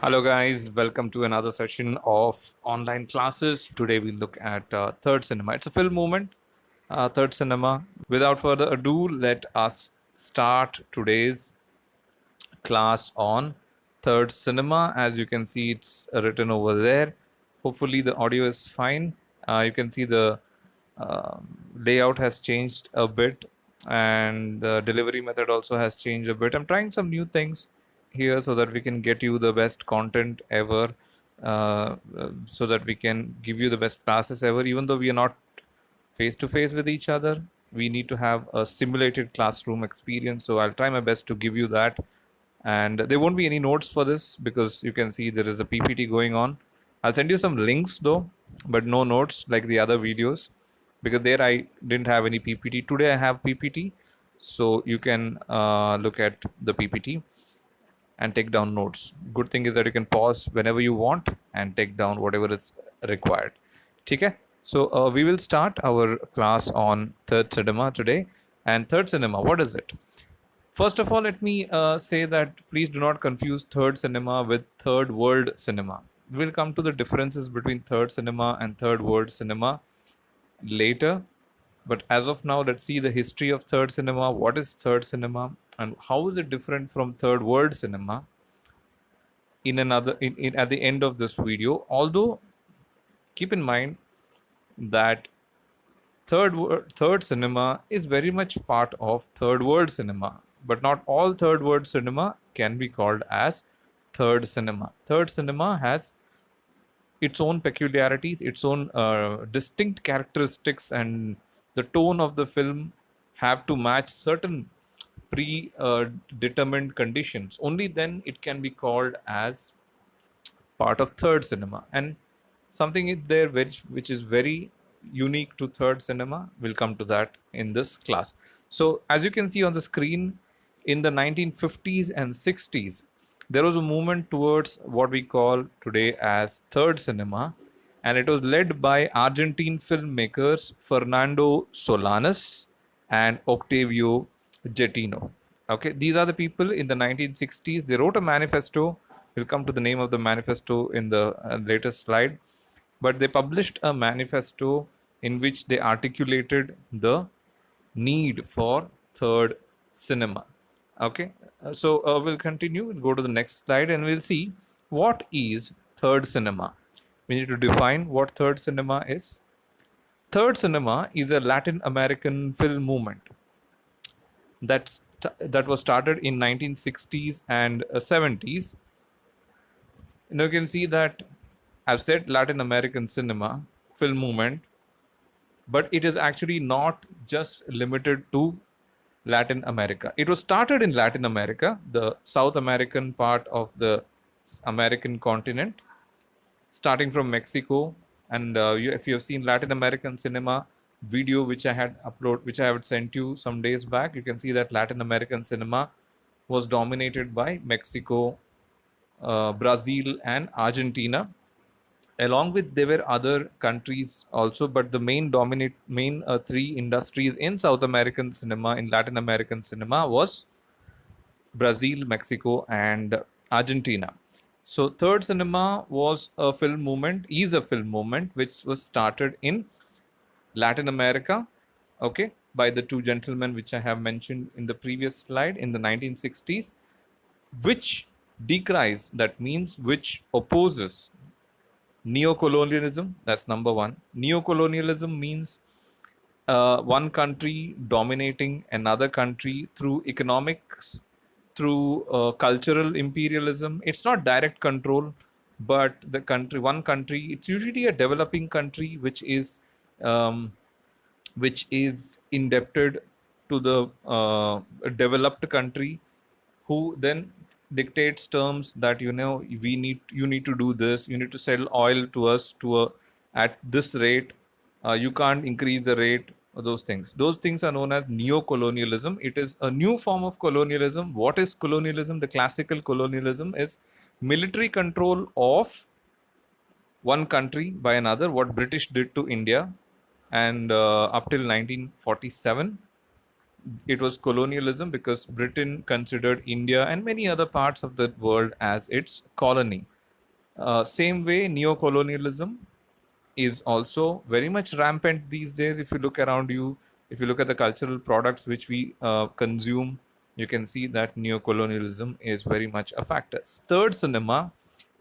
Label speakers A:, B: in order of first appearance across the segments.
A: Hello, guys. Welcome to another session of online classes. Today we look at Third Cinema. It's a film movement, Third Cinema. Without further ado, let us start today's class on Third Cinema. As you can see, it's written over there. Hopefully, the audio is fine. You can see the layout has changed a bit, and the delivery method also has changed a bit. I'm trying some new things here so that we can get you the best content ever, so that we can give you the best classes ever, even though we are not face to face with each other. We need to have a simulated classroom experience. So I'll try my best to give you that. And there won't be any notes for this because you can see there is a PPT going on. I'll send you some links though, but no notes like the other videos because there I didn't have any PPT. Today I have PPT. So you can look at the PPT and take down notes. Good thing is that you can pause whenever you want and take down whatever is required. Okay? So we will start our class on Third Cinema today. And Third Cinema, what is it? First of all, let me say that please do not confuse Third Cinema with Third World Cinema. We will come to the differences between Third Cinema and Third World Cinema later. But as of now, let's see the history of Third Cinema. What is Third Cinema and how is it different from Third World Cinema at the end of this video. Although keep in mind that third cinema is very much part of Third World Cinema, but not all Third World Cinema can be called as Third Cinema. Third Cinema has its own peculiarities, its own distinct characteristics, and the tone of the film have to match certain predetermined conditions. Only then it can be called as part of Third Cinema. And something is there which is very unique to Third Cinema. We'll come to that in this class. So as you can see on the screen, in the 1950s and 60s, there was a movement towards what we call today as Third Cinema, and it was led by Argentine filmmakers Fernando Solanas and Octavio Getino. Okay, these are the people in the 1960s. They wrote a manifesto. We'll come to the name of the manifesto in the latest slide. But they published a manifesto in which they articulated the need for Third Cinema. Okay, so we'll continue. We'll go to the next slide and we'll see what is Third Cinema. We need to define what Third Cinema is. Third Cinema is a Latin American film movement that was started in 1960s and 70s. You can see that I've said Latin American cinema film movement, but it is actually not just limited to Latin America. It was started in Latin America, the South American part of the American continent, starting from Mexico. And if you have seen Latin American cinema video, which I had sent you some days back, you can see that Latin American cinema was dominated by Mexico, Brazil, and Argentina. Along with there were other countries also, but the main three industries in South American cinema, in Latin American cinema, was Brazil, Mexico, and Argentina. So Third Cinema is a film movement which was started in Latin America, okay, by the two gentlemen which I have mentioned in the previous slide in the 1960s, which decries, that means which opposes neocolonialism. That's number one. Neocolonialism means one country dominating another country through economics, through cultural imperialism. It's not direct control, but one country, it's usually a developing country um, which is indebted to the developed country, who then dictates terms that you need to do this, you need to sell oil to us at this rate, you can't increase the rate. Those things are known as neo-colonialism. It is a new form of colonialism. What is colonialism? The classical colonialism is military control of one country by another, what British did to India, and up till 1947. It was colonialism because Britain considered India and many other parts of the world as its colony. Same way, neo-colonialism is also very much rampant these days. If you look around you, if you look at the cultural products which we consume, you can see that neo-colonialism is very much a factor. Third cinema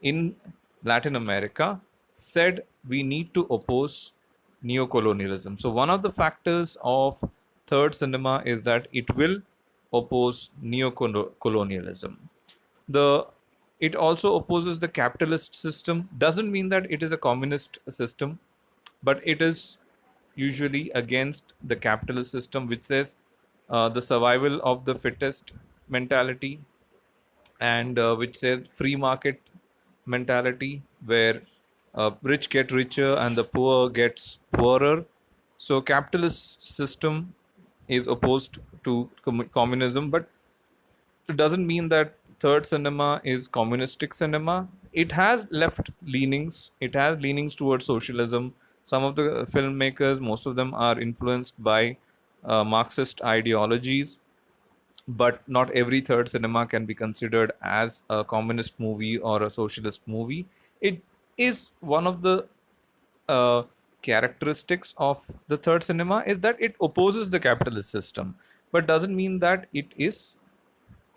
A: in Latin America said we need to oppose neo-colonialism. So one of the factors of third cinema is that it will oppose neo-colonialism. The It also opposes the capitalist system. Doesn't mean that it is a communist system, but it is usually against the capitalist system, which says the survival of the fittest mentality, and which says free market mentality, where rich get richer and the poor gets poorer. So capitalist system is opposed to communism, but it doesn't mean that third cinema is communistic cinema. It has left leanings. It has leanings towards socialism. Some of the filmmakers, most of them are influenced by Marxist ideologies, but not every third cinema can be considered as a communist movie or a socialist movie. It is one of the uh, characteristics of the third cinema is that it opposes the capitalist system, but doesn't mean that it is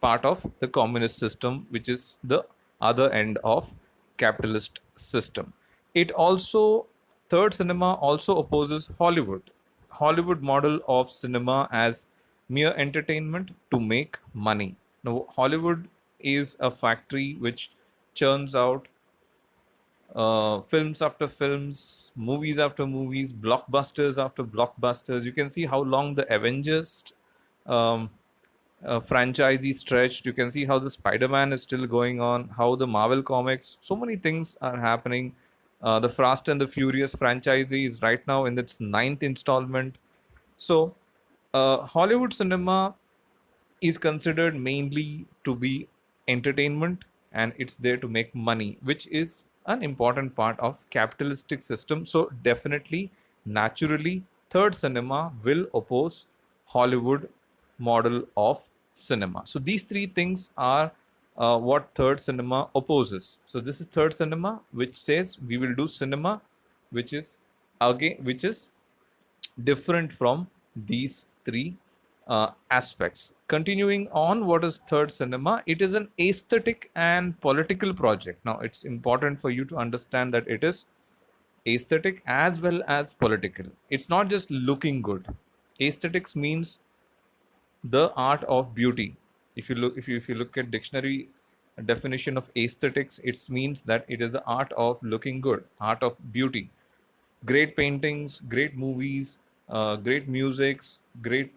A: part of the communist system, which is the other end of capitalist system. It also Third cinema also opposes Hollywood model of cinema as mere entertainment to make money. Now, Hollywood is a factory which churns out films after films, movies after movies, blockbusters after blockbusters. You can see how long the Avengers um, franchisee stretched. You can see how the Spider-Man is still going on, how the Marvel comics, so many things are happening. The Fast and the Furious franchisee is right now in its ninth installment. So, Hollywood cinema is considered mainly to be entertainment, and it's there to make money, which is an important part of capitalistic system. So definitely, naturally, third cinema will oppose Hollywood model of cinema. So these three things are what third cinema opposes. So this is third cinema, which says we will do cinema which is which is different from these three aspects. Continuing on, what is third cinema? It is an aesthetic and political project. Now, it's important for you to understand that it is aesthetic as well as political. It's not just looking good. Aesthetics means the art of beauty. If you look at dictionary definition of aesthetics, it means that it is the art of looking good, art of beauty. Great paintings, great movies, great musics, great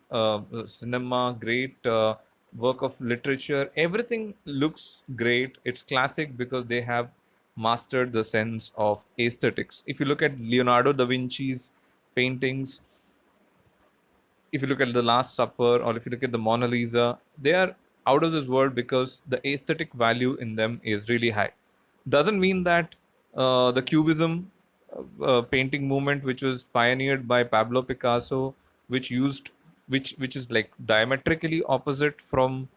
A: cinema, great work of literature. Everything looks great. It's classic because they have mastered the sense of aesthetics. If you look at Leonardo da Vinci's paintings, if you look at the Last Supper, or if you look at the Mona Lisa, they are out of this world because the aesthetic value in them is really high. Doesn't mean that the Cubism painting movement, which was pioneered by Pablo Picasso, which used which is like diametrically opposite from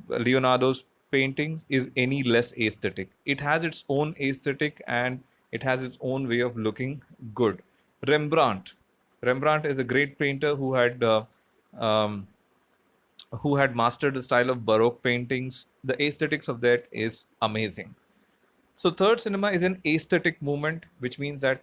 A: Leonardo's paintings, is any less aesthetic. It has its own aesthetic and it has its own way of looking good. Rembrandt. Rembrandt is a great painter um, who had mastered the style of Baroque paintings. The aesthetics of that is amazing. So third cinema is an aesthetic movement, which means that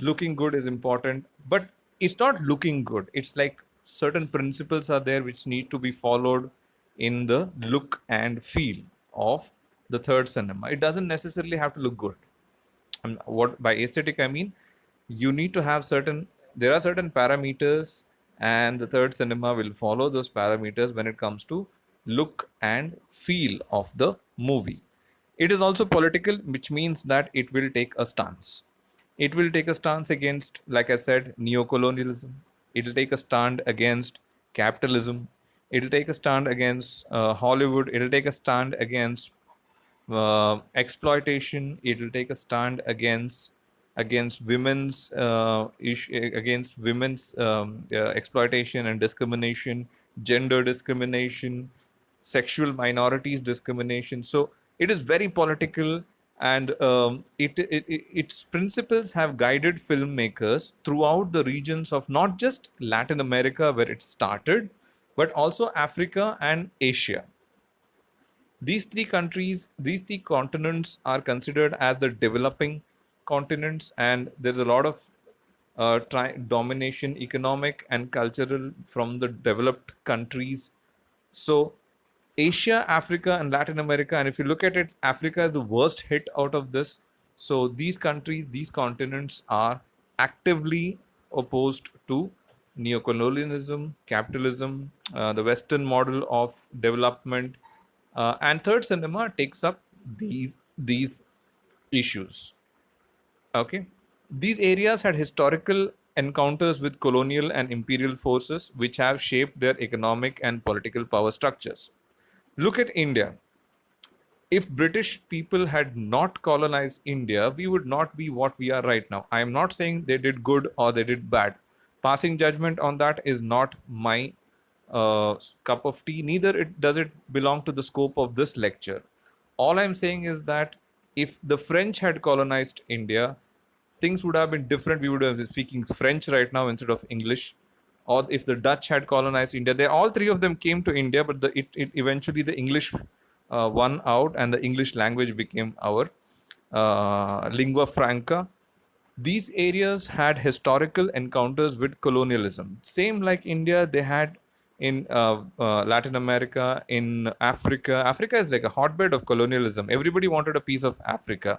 A: looking good is important, but it's not looking good. It's like certain principles are there which need to be followed in the look and feel of the third cinema. It doesn't necessarily have to look good. And what by aesthetic I mean, you need to have certain there are certain parameters, and the third cinema will follow those parameters when it comes to look and feel of the movie. It is also political, which means that it will take a stance. It will take a stance against, like I said, neo-colonialism. It will take a stand against capitalism. It will take a stand against Hollywood. It will take a stand against exploitation. It will take a stand against against women's exploitation and discrimination, gender discrimination, sexual minorities discrimination. So it is very political, and its principles have guided filmmakers throughout the regions of not just Latin America where it started, but also Africa and Asia. These three continents are considered as the developing continents, and there's a lot of domination, economic and cultural, from the developed countries. So, Asia, Africa, and Latin America, and if you look at it, Africa is the worst hit out of this. So, these countries, these continents are actively opposed to neocolonialism, capitalism, the Western model of development, and third cinema takes up these issues. Okay, these areas had historical encounters with colonial and imperial forces, which have shaped their economic and political power structures. Look at India. If British people had not colonized India, we would not be what we are right now. I am not saying they did good or they did bad. Passing judgment on that is not my cup of tea. Neither does it belong to the scope of this lecture. All I'm saying is that if the French had colonized India, things would have been different. We would have been speaking French right now instead of English. Or if the Dutch had colonized India, they all three of them came to India, but it eventually the English won out, and the English language became our lingua franca. These areas had historical encounters with colonialism, same like India. They had in Latin America, in Africa. Africa is like a hotbed of colonialism. Everybody wanted a piece of Africa.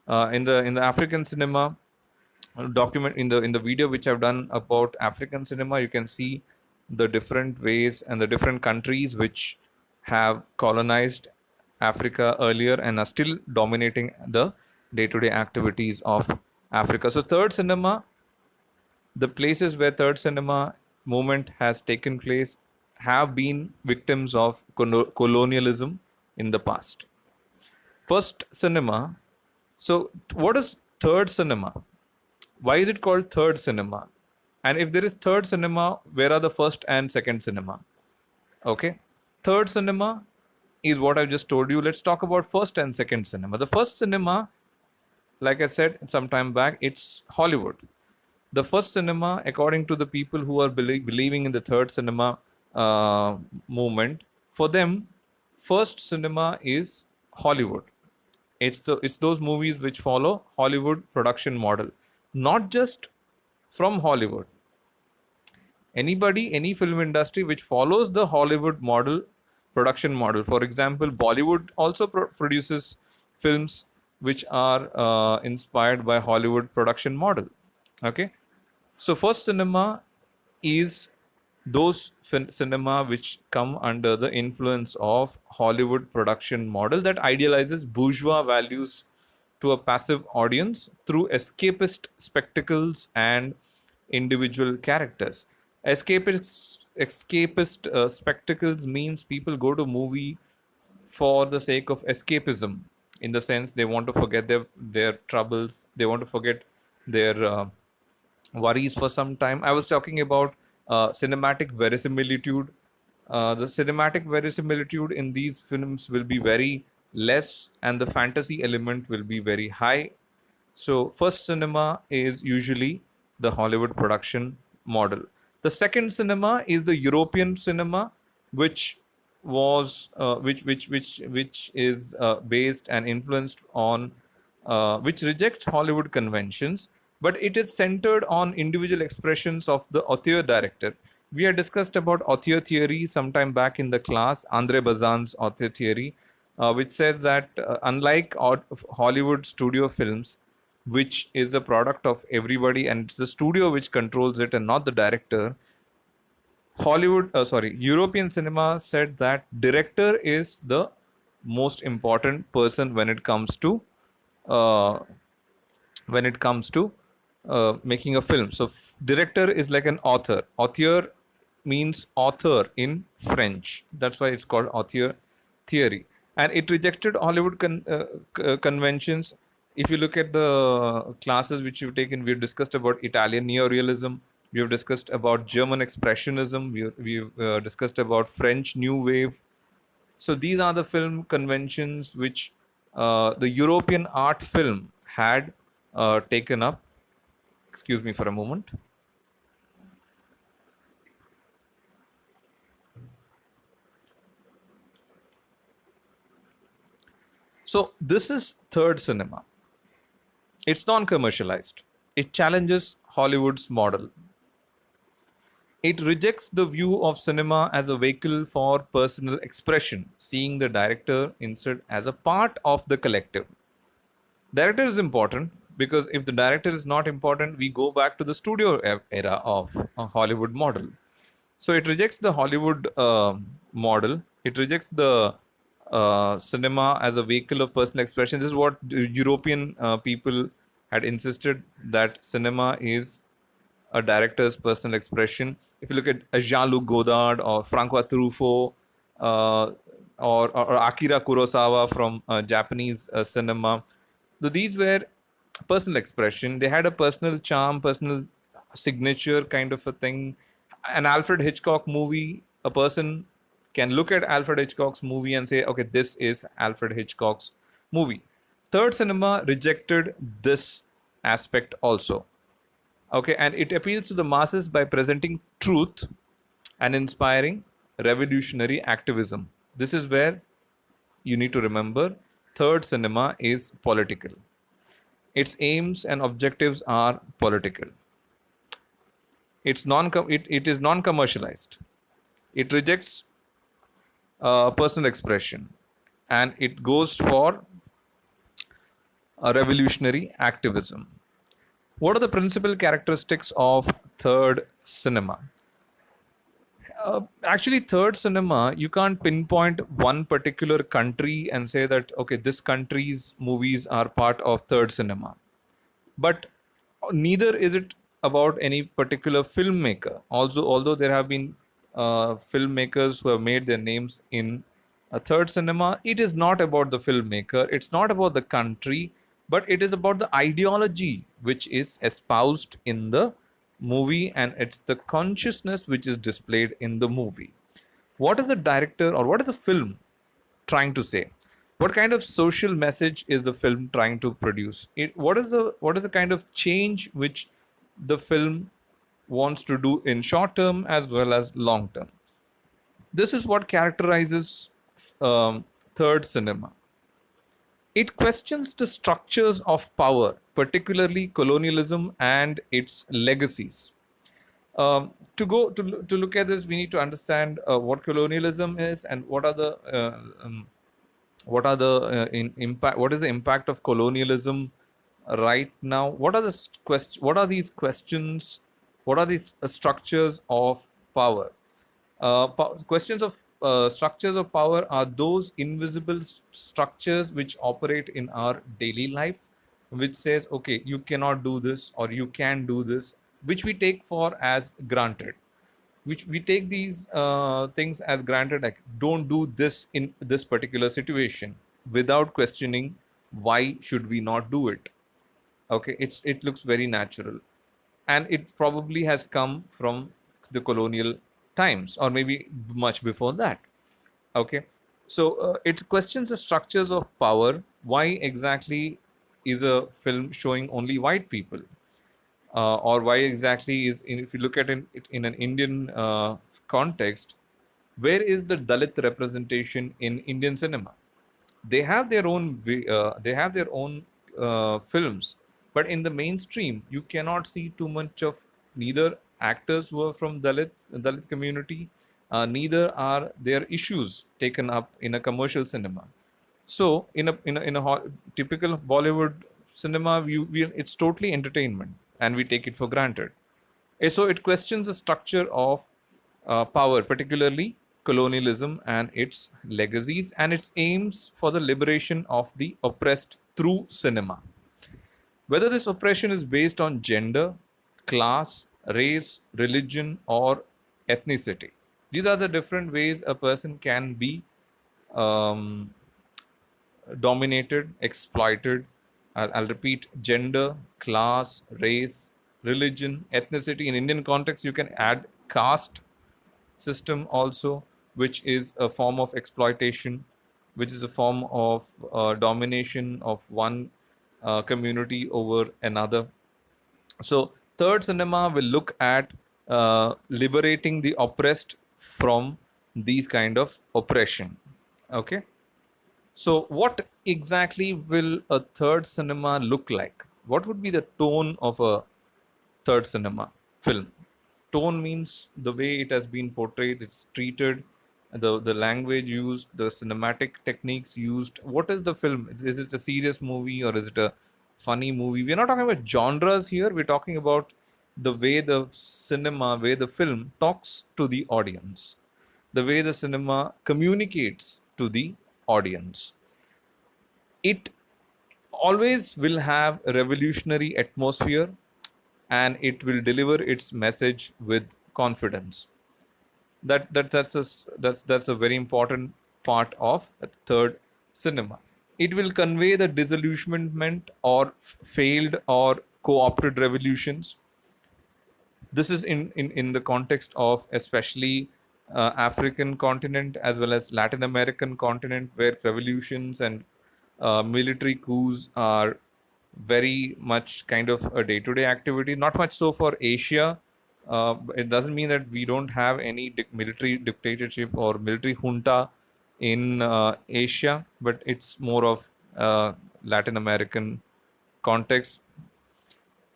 A: In the African cinema document, in the video which I've done about African cinema, you can see the different ways and the different countries which have colonized Africa earlier and are still dominating the day-to-day activities of Africa. So third cinema, the places where third cinema movement has taken place, have been victims of colonialism in the past. First cinema. So what is third cinema? Why is it called third cinema? And if there is third cinema, where are the first and second cinema? Okay. Third cinema is what I just told you. Let's talk about first and second cinema. The first cinema, like I said some time back, it's Hollywood. The first cinema, according to the people who are believing in the third cinema movement, for them, first cinema is Hollywood. It's those movies which follow Hollywood production model, not just from Hollywood. Any film industry which follows the Hollywood model, production model. For example, Bollywood also produces films which are inspired by Hollywood production model. Okay, so first cinema is those cinema which come under the influence of Hollywood production model that idealizes bourgeois values to a passive audience through escapist spectacles and individual characters. Escapist spectacles means people go to movie for the sake of escapism, in the sense they want to forget their troubles, they want to forget their worries for some time. I was talking about cinematic verisimilitude. The cinematic verisimilitude in these films will be very less, and the fantasy element will be very high. So first cinema is usually the Hollywood production model. The second cinema is the European cinema, which was which is based and influenced on which rejects Hollywood conventions, but it is centered on individual expressions of the auteur director. We had discussed about auteur theory sometime back in the class, Andre Bazin's auteur theory, which says that unlike Hollywood studio films, which is a product of everybody and it's the studio which controls it and not the director, European cinema said that director is the most important person when it comes to uh, making a film. So director is like an author. Auteur means author in French. That's why it's called auteur theory. And it rejected Hollywood conventions If you look at the classes which you've taken, we've discussed about Italian neorealism, we've discussed about German expressionism, we've discussed about French new wave. So these are the film conventions which the European art film had taken up. Excuse me for a moment. So this is third cinema. It's non-commercialized. It challenges Hollywood's model. It rejects the view of cinema as a vehicle for personal expression, seeing the director instead as a part of the collective. Director is important because if the director is not important, we go back to the studio era of a Hollywood model. So it rejects the Hollywood model. It rejects the cinema as a vehicle of personal expression. This is what the European people had insisted, that cinema is a director's personal expression. If you look at Jean-Luc Godard or Francois Truffaut, uh, or Akira Kurosawa from Japanese cinema, so these were personal expression. They had a personal charm, personal signature kind of a thing. An Alfred Hitchcock movie, a person can look at Alfred Hitchcock's movie and say, okay, this is Alfred Hitchcock's movie. Third cinema rejected this aspect also. Okay, and it appeals to the masses by presenting truth and inspiring revolutionary activism. This is where you need to remember third cinema is political. Its aims and objectives are political. It is non-commercialized. It rejects personal expression, and it goes for a revolutionary activism. What are the principal characteristics of third cinema? Actually, third cinema, you can't pinpoint one particular country and say that, okay, this country's movies are part of third cinema. But neither is it about any particular filmmaker. Also, although there have been filmmakers who have made their names in a third cinema, it is not about the filmmaker, it's not about the country, but it is about the ideology which is espoused in the movie, and it's the consciousness which is displayed in the movie. What is the director or what is the film trying to say? What kind of social message is the film trying to produce? What is the kind of change which the film wants to do in short term as well as long term? This is what characterizes third cinema. It questions the structures of power, particularly colonialism and its legacies. To look at this, we need to understand what colonialism is and what is the impact of colonialism right now. What are these questions? What are these structures of power? Questions of structures of power are those invisible structures which operate in our daily life, which says, okay, you cannot do this or you can do this, which we take for as granted, which we take these things as granted, like don't do this in this particular situation, without questioning why should we not do it. Okay, it looks very natural, and it probably has come from the colonial times or maybe much before that. Okay, so it questions the structures of power. Why exactly is a film showing only white people, or why exactly if you look at it in an Indian context, where is the Dalit representation in Indian cinema? They have their own films, but in the mainstream you cannot see too much of neither actors who are from Dalit community, neither are their issues taken up in a commercial cinema. So typical Bollywood cinema, it's totally entertainment and we take it for granted. So it questions the structure of power, particularly colonialism and its legacies, and its aims for the liberation of the oppressed through cinema. Whether this oppression is based on gender, class, race, religion, or ethnicity. These are the different ways a person can be um, dominated, exploited, I'll repeat: gender, class, race, religion, ethnicity. In Indian context, you can add caste system also, which is a form of exploitation, which is a form of domination of one community over another. So, third cinema will look at liberating the oppressed from these kind of oppression. Okay. So, what exactly will a third cinema look like? What would be the tone of a third cinema film? Tone means the way it has been portrayed, it's treated, the language used, the cinematic techniques used. What is the film? Is it a serious movie or is it a funny movie? We're not talking about genres here. We're talking about the way the cinema, way the film talks to the audience, the way the cinema communicates to the audience. It always will have a revolutionary atmosphere, and it will deliver its message with confidence. That's a very important part of a third cinema. It will convey the disillusionment or failed or co-opted revolutions. This is in the context of especially African continent as well as Latin American continent, where revolutions and military coups are very much kind of a day-to-day activity. Not much so for Asia. It doesn't mean that we don't have any military dictatorship or military junta in Asia, but it's more of Latin American context.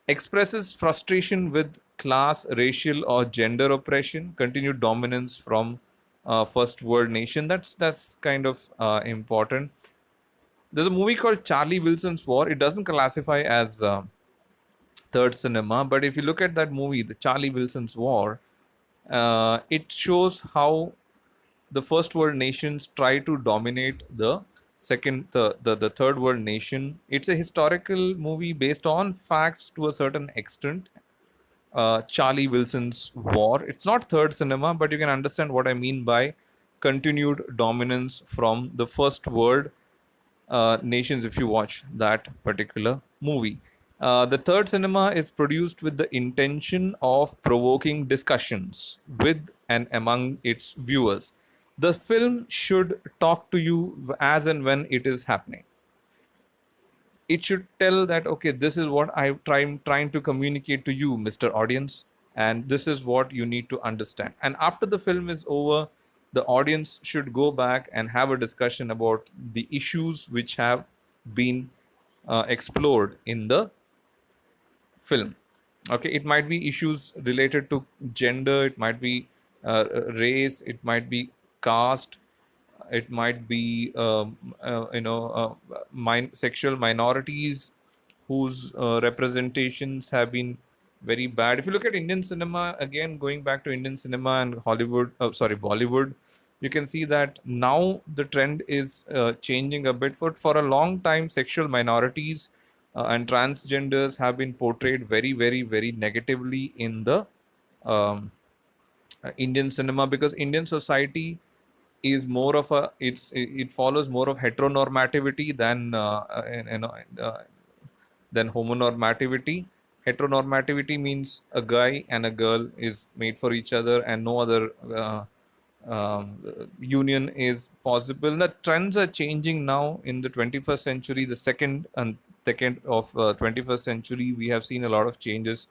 A: Expresses frustration with class, racial, or gender oppression, continued dominance from first world nation. That's kind of important. There's a movie called Charlie Wilson's War. It doesn't classify as third cinema, but if you look at that movie, the Charlie Wilson's War, it shows how the first world nations try to dominate the third world nation. It's a historical movie based on facts to a certain extent. Charlie Wilson's War. It's not third cinema, but you can understand what I mean by continued dominance from the first world nations if you watch that particular movie. The third cinema is produced with the intention of provoking discussions with and among its viewers. The film should talk to you as and when it is happening. It should tell that, okay, this is what trying to communicate to you, Mr. Audience, and this is what you need to understand. And after the film is over, the audience should go back and have a discussion about the issues which have been explored in the film. Okay, it might be issues related to gender, it might be race, it might be caste, it might be sexual minorities whose representations have been very bad. If you look at Indian cinema, again going back to Indian cinema and Bollywood, you can see that now the trend is changing a bit. For a long time, sexual minorities and transgenders have been portrayed very, very, very negatively in the Indian cinema, because Indian society is more of it follows more of heteronormativity than than homonormativity. Heteronormativity means a guy and a girl is made for each other and no other union is possible. The trends are changing now in the 21st century, the second of 21st century. We have seen a lot of changes.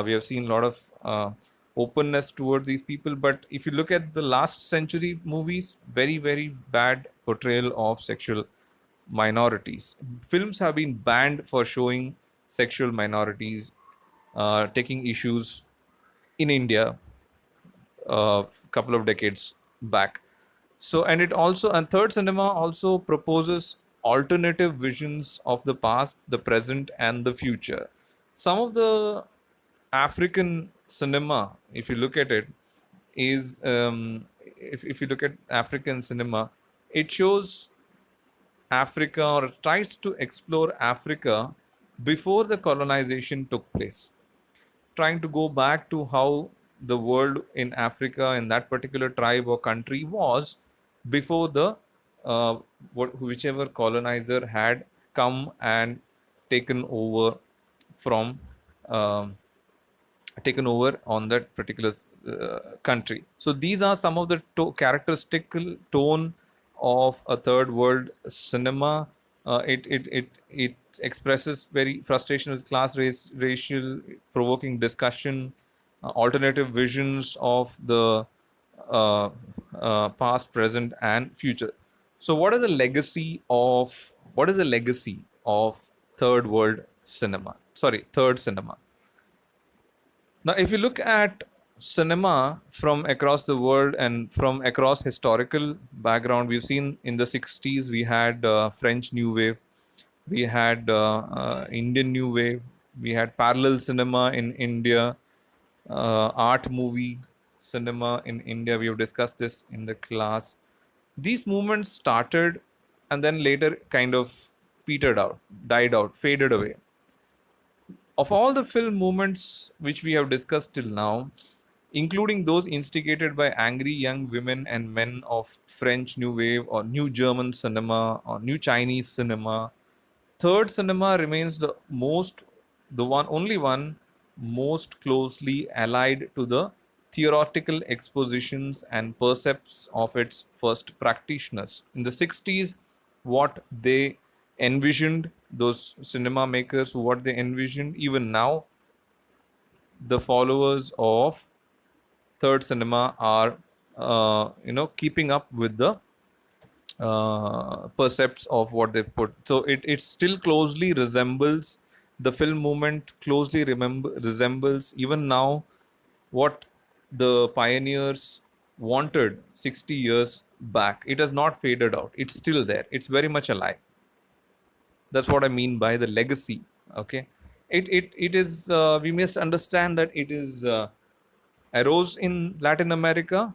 A: We have seen a lot of openness towards these people. But if you look at the last century movies, very, very bad portrayal of sexual minorities. Films have been banned for showing sexual minorities taking issues in India a couple of decades back. So, and third cinema also proposes alternative visions of the past, the present, and the future. Some of the African cinema, if you look at it, is if you look at African cinema, it shows Africa or tries to explore Africa before the colonization took place, trying to go back to how the world in Africa, in that particular tribe or country, was before the whichever colonizer had come and taken over from taken over on that particular country. So these are some of the characteristic tone of a third world cinema. It expresses very frustration with class, race, racial, provoking discussion, alternative visions of the uh, past, present, and future. So, what is the legacy of third world cinema? Sorry, third cinema. Now, if you look at cinema from across the world and from across historical background, we've seen in the 60s we had French New Wave, we had Indian New Wave, we had parallel cinema in India, art movie cinema in India. We have discussed this in the class. These movements started and then later kind of petered out, died out, faded away. Of all the film movements which we have discussed till now, including those instigated by angry young women and men of French New Wave or New German cinema or New Chinese cinema, third cinema remains only one most closely allied to the theoretical expositions and percepts of its first practitioners. In the 60s, what they envisioned, those cinema makers, what they envisioned, even now, the followers of third cinema are, keeping up with the percepts of what they've put. So it still closely resembles the film movement, closely resembles even now what the pioneers wanted 60 years back. It has not faded out. It's still there. It's very much alive. That's what I mean by the legacy. Okay, it is. We must understand that it is arose in Latin America,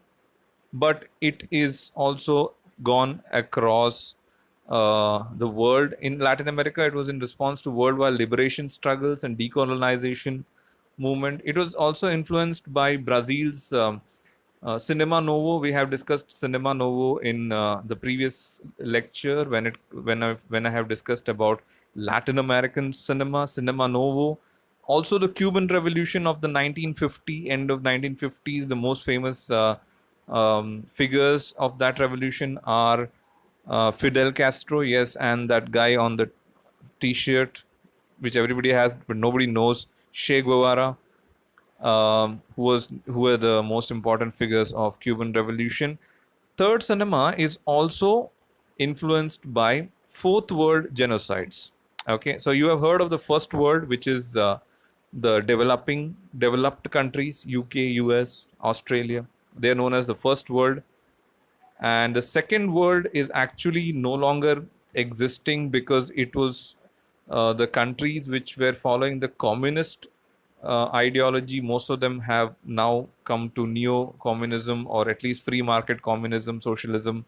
A: but it is also gone across the world. In Latin America, it was in response to worldwide liberation struggles and decolonization movement. It was also influenced by Brazil's Cinema Novo. We have discussed Cinema Novo in the previous lecture when I have discussed about Latin American cinema, Cinema Novo. Also, the Cuban Revolution of the 1950 end of 1950s. The most famous figures of that revolution are Fidel Castro, yes, and that guy on the T-shirt, which everybody has but nobody knows, Che Guevara, who were the most important figures of Cuban Revolution. Third cinema is also influenced by fourth world genocides. Okay, so you have heard of the first world, which is the developed countries, UK, US, Australia. They are known as the first world. And the second world is actually no longer existing because it was the countries which were following the communist ideology. Most of them have now come to neo-communism or at least free market communism, socialism.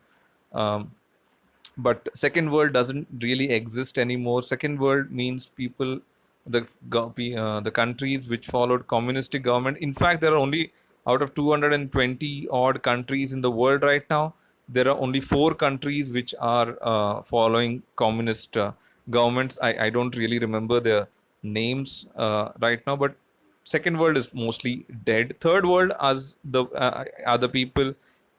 A: But second world doesn't really exist anymore. Second world means people, the countries which followed communistic government. In fact, there are only out of 220 odd countries in the world right now, there are only 4 countries which are following communist governments. I don't really remember their names right now, but second world is mostly dead. Third world as the other people.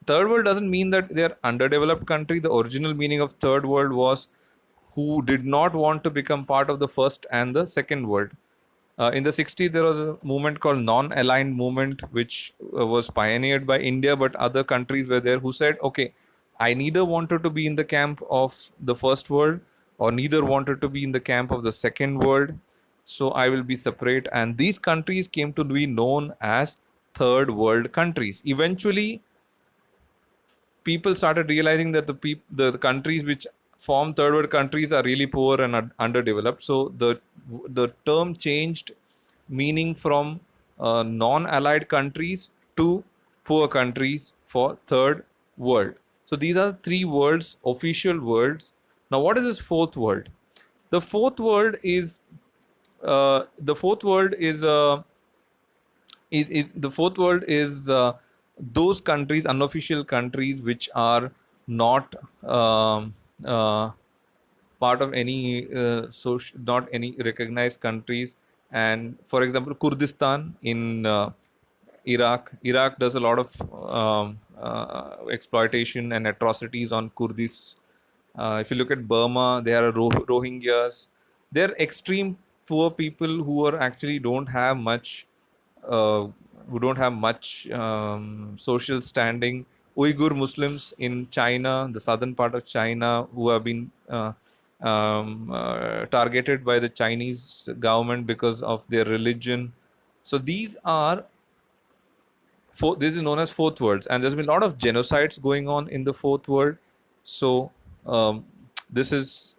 A: Third world doesn't mean that they're underdeveloped country. The original meaning of third world was who did not want to become part of the first and the second world. In the 60s, there was a movement called non-aligned movement, which was pioneered by India, but other countries were there who said, okay, I neither wanted to be in the camp of the first world or neither wanted to be in the camp of the second world. So I will be separate. And these countries came to be known as third world countries. Eventually, people started realizing that the countries which form third world countries are really poor and underdeveloped. So the term changed meaning from non-allied countries to poor countries for third world. So these are 3 worlds, official worlds. Now, what is this fourth world? The fourth world is the fourth world is the fourth world is those countries, unofficial countries, which are not part of any social, not any recognized countries. And for example, Kurdistan in Iraq does a lot of exploitation and atrocities on Kurdis. If you look at Burma, there are Rohingyas. They're extreme poor people who are actually don't have much, uh, who don't have much social standing. Uyghur Muslims in China, the southern part of China, who have been targeted by the Chinese government because of their religion. So these are this is known as fourth world, and there's been a lot of genocides going on in the fourth world. So this is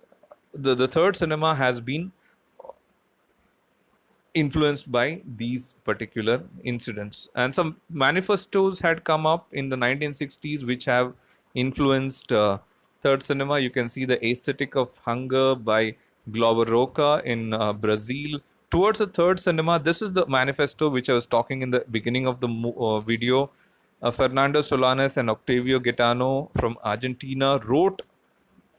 A: the third cinema has been influenced by these particular incidents, and some manifestos had come up in the 1960s which have influenced third cinema. You can see the Aesthetic of Hunger by Glauber Rocha in Brazil. Towards the third cinema, this is the manifesto which I was talking in the beginning of the video. Fernando Solanas and Octavio Gaetano from Argentina wrote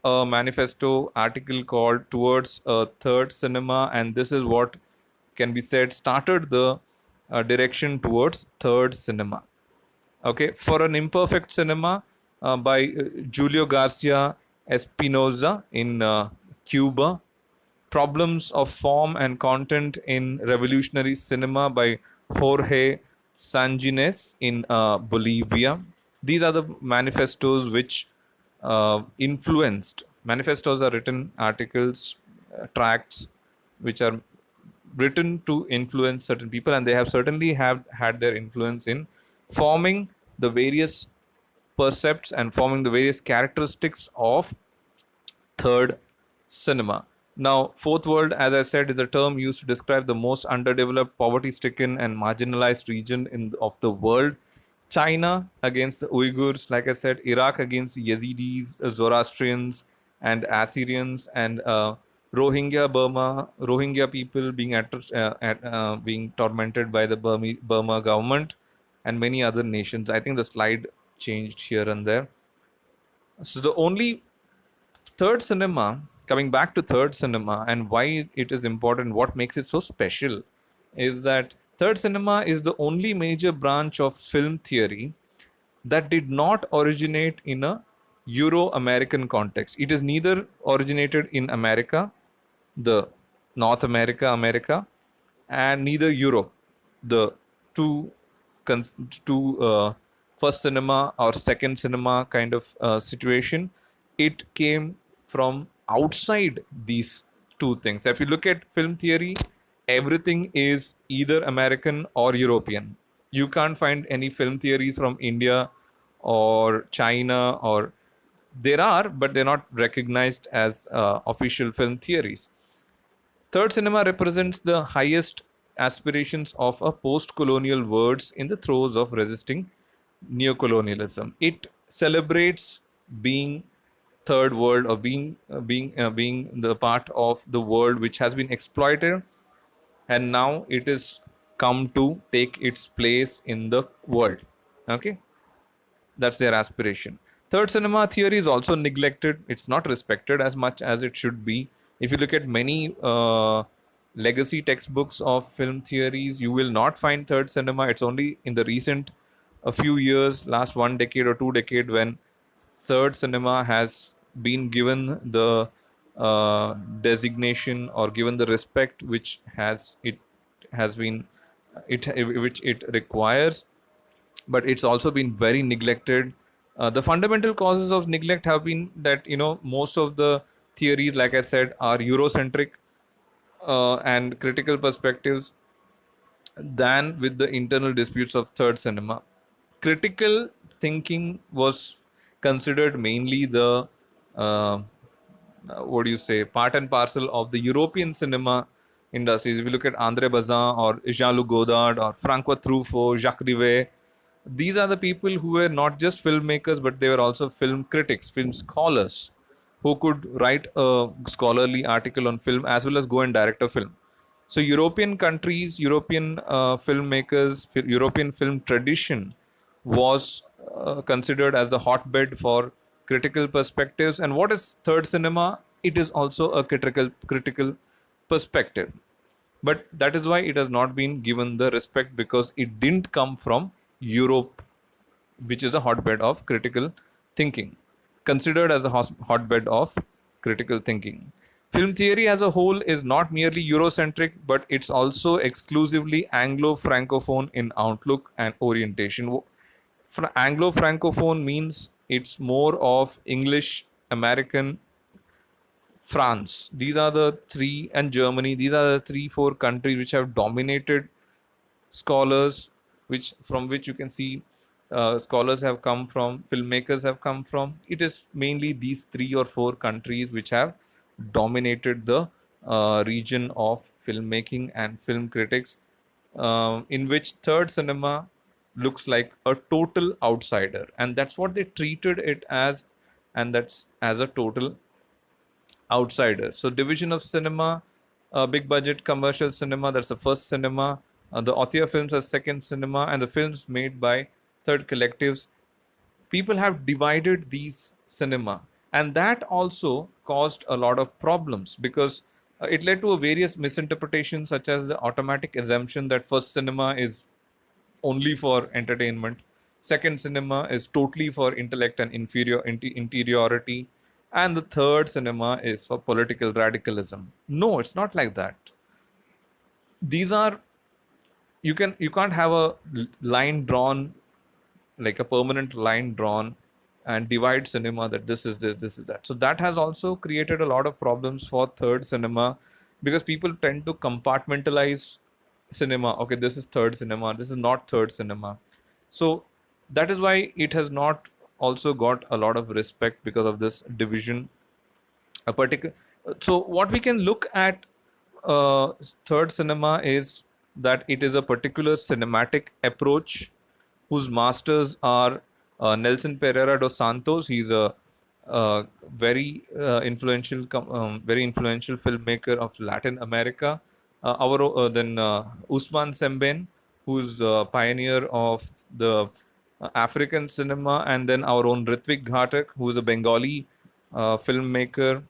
A: a manifesto article called Towards a Third Cinema, and this is what can be said started the direction towards third cinema. Okay, for an imperfect cinema by Julio Garcia Espinoza in Cuba. Problems of form and content in revolutionary cinema by Jorge Sanginés in Bolivia. These are the manifestos which influenced. Manifestos are written articles, tracts, which are written to influence certain people, and they have certainly have had their influence in forming the various percepts and forming the various characteristics of third cinema. Now, fourth world, as I said, is a term used to describe the most underdeveloped, poverty-stricken, and marginalized region of the world. China against the Uyghurs, like I said, Iraq against Yazidis, Zoroastrians, and Assyrians, and Rohingya Burma, Rohingya people being tormented by the Burma government, and many other nations. I think the slide changed here and there. So the only third cinema, coming back to third cinema and why it is important, what makes it so special, is that third cinema is the only major branch of film theory that did not originate in a Euro-American context. It is neither originated in America, the North America, and neither Europe, the two first cinema or second cinema kind of situation. It came from outside these two things. If you look at film theory, everything is either American or European. You can't find any film theories from India or China, or there are, but they're not recognized as official film theories. Third cinema represents the highest aspirations of a post-colonial world in the throes of resisting neocolonialism. It celebrates being third world, or being the part of the world which has been exploited, and now it is come to take its place in the world. Okay, that's their aspiration. Third cinema theory is also neglected. It's not respected as much as it should be. If you look at many legacy textbooks of film theories, you will not find third cinema. It's only in the recent a few years, last 1 decade or 2 decade, when third cinema has been given the designation or given the respect which which it requires. But it's also been very neglected. The fundamental causes of neglect have been that most of the theories, like I said, are Eurocentric and critical perspectives than with the internal disputes of third cinema. Critical thinking was considered mainly the what do you say, part and parcel of the European cinema industries. If you look at André Bazin or Jean-Luc Godard or Francois Truffaut, Jacques Rivette, these are the people who were not just filmmakers, but they were also film critics, film scholars, who could write a scholarly article on film as well as go and direct a film. So European countries, European filmmakers, European film tradition was considered as a hotbed for critical perspectives. And what is third cinema? it is also a critical perspective. But that is why it has not been given the respect, because it didn't come from Europe, which is a hotbed of critical thinking, considered as a hotbed of critical thinking. Film theory as a whole is not merely Eurocentric, but it's also exclusively Anglo Francophone in outlook and orientation. Anglo Francophone means it's more of English, American, France. These are the three, and Germany. These are the three, four countries which have dominated scholars, which from which you can see scholars have come from, filmmakers have come from. It is mainly these three or four countries which have dominated the region of filmmaking and film critics, in which third cinema looks like a total outsider, and that's what they treated it as, and that's as a total outsider. So division of cinema, big budget commercial cinema, that's the first cinema. The auteur films are second cinema, and the films made by third collectives. People have divided these cinema, and that also caused a lot of problems, because it led to a various misinterpretations, such as the automatic assumption that first cinema is only for entertainment, second cinema is totally for intellect and interiority, and the third cinema is for political radicalism. No, it's not like that. These are, you can't have a line drawn, like a permanent line drawn, and divide cinema that this is this is that. So that has also created a lot of problems for third cinema, because people tend to compartmentalize cinema. Okay, this is third cinema, this is not third cinema. So that is why it has not also got a lot of respect, because of this division. A particular, so what we can look at third cinema is that it is a particular cinematic approach whose masters are Nelson Pereira dos Santos. He's a very influential filmmaker of Latin America. Then Usman Semben, who's a pioneer of the African cinema, and then our own Ritvik Ghatak, who is a Bengali filmmaker,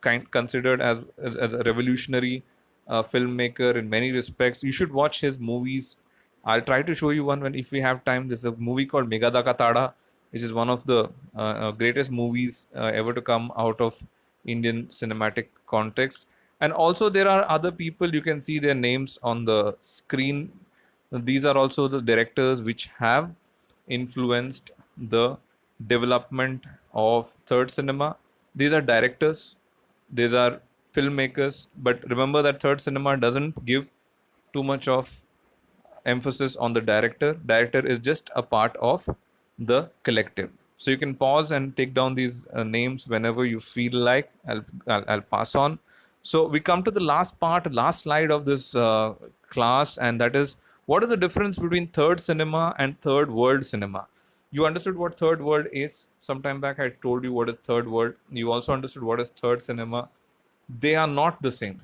A: considered as a revolutionary filmmaker in many respects. You should watch his movies. I'll try to show you one when, if we have time. There's a movie called Megada Katada, which is one of the greatest movies ever to come out of Indian cinematic context. And also there are other people, you can see their names on the screen. These are also the directors which have influenced the development of third cinema. These are directors, these are filmmakers, but remember that third cinema doesn't give too much of emphasis on the director. Director is just a part of the collective. So you can pause and take down these names whenever you feel like. I'll pass on. So we come to the last part, last slide of this class, and that is, what is the difference between third cinema and third world cinema? You understood what third world is. Sometime back I told you what is third world. You also understood what is third cinema. They are not the same.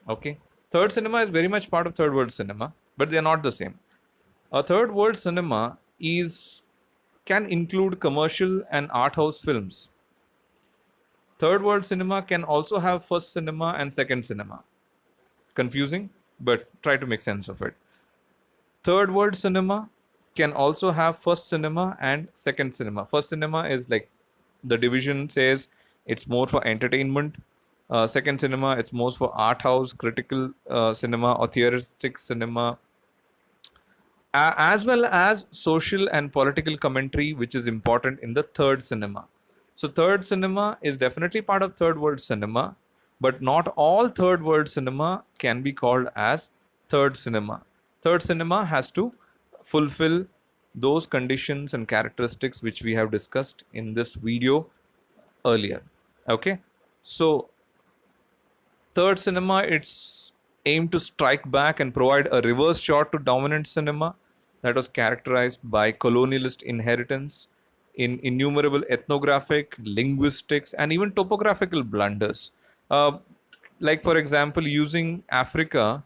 A: Okay. Third cinema is very much part of third world cinema, but they are not the same. A third world cinema can include commercial and art house films. Third world cinema can also have first cinema and second cinema. Confusing, but try to make sense of it. Third world cinema can also have first cinema and second cinema. First cinema is like the division says, it's more for entertainment. Second cinema, it's more for art house, critical cinema, or theoretic cinema, as well as social and political commentary, which is important in the third cinema. So third cinema is definitely part of third world cinema, but not all third world cinema can be called as third cinema. Third cinema has to fulfill those conditions and characteristics which we have discussed in this video earlier. Okay, so third cinema, it's aimed to strike back and provide a reverse shot to dominant cinema that was characterized by colonialist inheritance in innumerable ethnographic, linguistics, and even topographical blunders. Like, for example, using Africa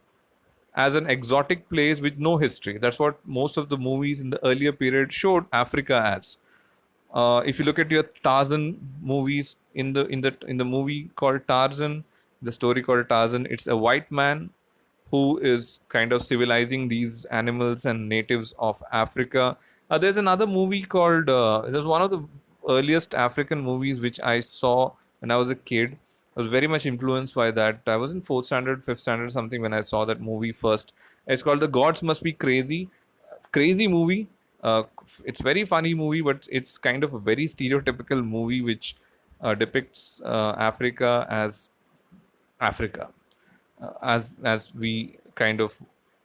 A: as an exotic place with no history. That's what most of the movies in the earlier period showed Africa as. If you look at your Tarzan movies, in the movie called Tarzan, the story called Tarzan, it's a white man who is kind of civilizing these animals and natives of Africa. There's another movie called, it was one of the earliest African movies which I saw when I was a kid. I was very much influenced by that. I was in fourth standard, fifth standard, something when I saw that movie first. It's called The Gods Must Be Crazy. Crazy movie. It's very funny movie, but it's kind of a very stereotypical movie which depicts Africa as Africa, as we kind of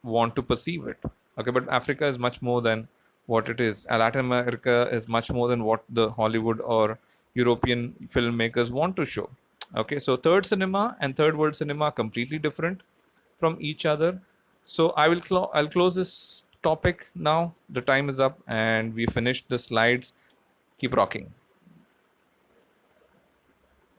A: want to perceive it. Okay, but Africa is much more than what it is. Latin America is much more than what the Hollywood or European filmmakers want to show. Okay, so third cinema and third world cinema are completely different from each other. So I'll close this topic now. The time is up, and we finished the slides. Keep rocking.